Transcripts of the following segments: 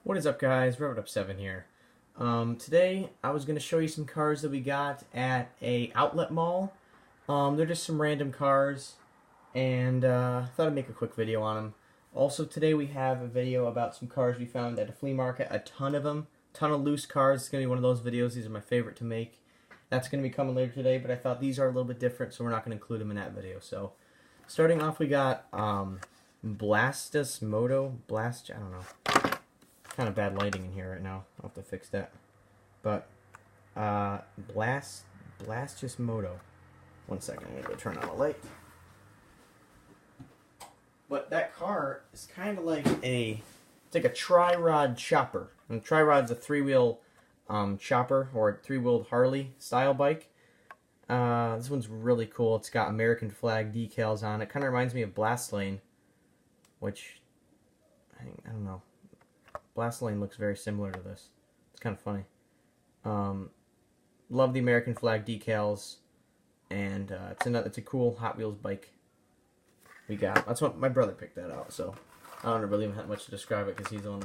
What is up, guys? Up7 here. Today I was going to show you some cars that we got at a outlet mall. They're just some random cars, and thought I'd make a quick video on them. Also, today we have a video about some cars we found at a flea market. A ton of them, ton of loose cars. It's going to be one of those videos. These are my favorite to make. That's going to be coming later today, but I thought these are a little bit different, so we're not going to include them in that video. So, starting off, we got Blastus Moto. I don't know. Kind of bad lighting in here right now. I'll have to fix that. But Blastus Moto. One second, I'm gonna go turn on the light. But that car is kind of like it's like a tri-rod chopper. And tri-rod's a three-wheel chopper or a three-wheeled Harley style bike. This one's really cool. It's got American flag decals on it. Kind of reminds me of Blast Lane, which I don't know. Blast Lane looks very similar to this. It's kind of funny. Love the American flag decals, and it's a cool Hot Wheels bike we got. That's what my brother picked that out, so I don't really have much to describe it because he's the one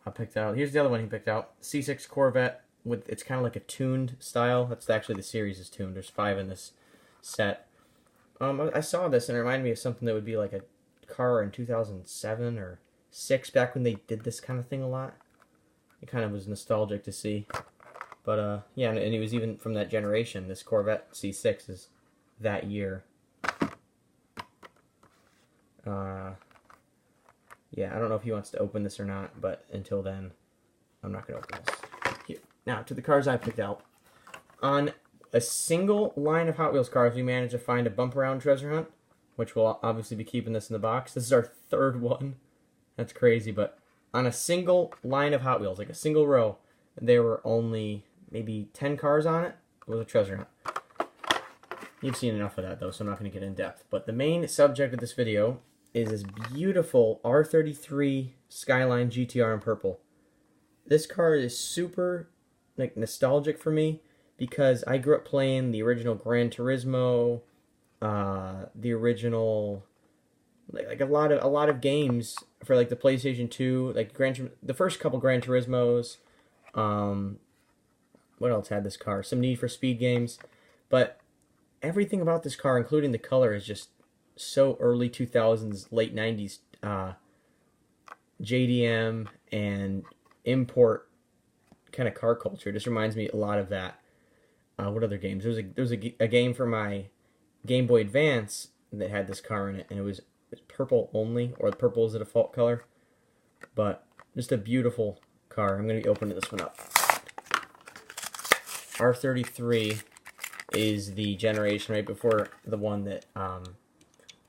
that picked that out. Here's the other one he picked out: C6 Corvette with it's kind of like a tuned style. That's actually the series is tuned. There's 5 in this set. I saw this and it reminded me of something that would be like a car in 2007 or 6 back when they did this kind of thing a lot. It kind of was nostalgic to see. But yeah, and it was even from that generation. This Corvette C6 is that year. Yeah, I don't know if he wants to open this or not, but until then, I'm not going to open this. Here. Now, to the cars I picked out. On a single line of Hot Wheels cars, we managed to find a bump around treasure hunt, which we'll obviously be keeping this in the box. This is our 3rd one. That's crazy, but on a single line of Hot Wheels, like a single row, there were only maybe 10 cars on it. It was a treasure hunt. You've seen enough of that, though, so I'm not going to get in depth. But the main subject of this video is this beautiful R33 Skyline GTR in purple. This car is super nostalgic for me because I grew up playing the original Gran Turismo, the original like a lot of games for like the PlayStation 2, like the first couple Gran Turismos. What else had this car? Some Need for Speed games, but everything about this car, including the color, is just so early 2000s, late 90s JDM and import kind of car culture. It just reminds me a lot of that. What other games? There was a game for my Game Boy Advance that had this car in it, and it was purple only, or purple is the default color. But just a beautiful car. I'm going to be opening this one up. R33 is the generation right before the one that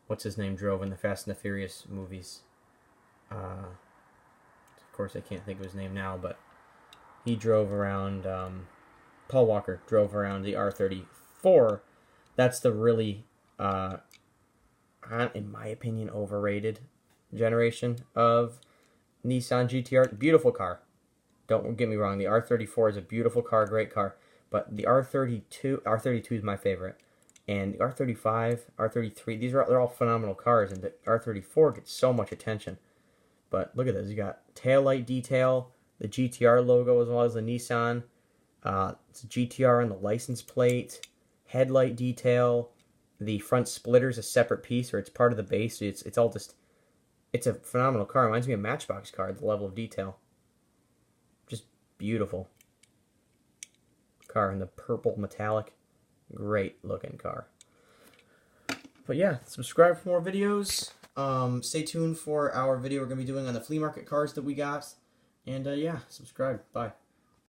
what's his name drove in the Fast and the Furious movies. Of course I can't think of his name now, but he drove around, Paul Walker drove around the R34. That's the really in my opinion, overrated generation of Nissan GTR. Beautiful car. Don't get me wrong. The R34 is a beautiful car, great car. But the R32 is my favorite. And the R35, R33, they're all phenomenal cars. And the R34 gets so much attention. But look at this. You got taillight detail, the GTR logo as well as the Nissan. It's a GTR on the license plate, headlight detail. The front splitter is a separate piece, or it's part of the base. It's all just, it's a phenomenal car. It reminds me of a Matchbox car, the level of detail. Just beautiful car in the purple metallic. Great looking car. But yeah, subscribe for more videos. Stay tuned for our video we're going to be doing on the flea market cars that we got. And yeah, subscribe. Bye.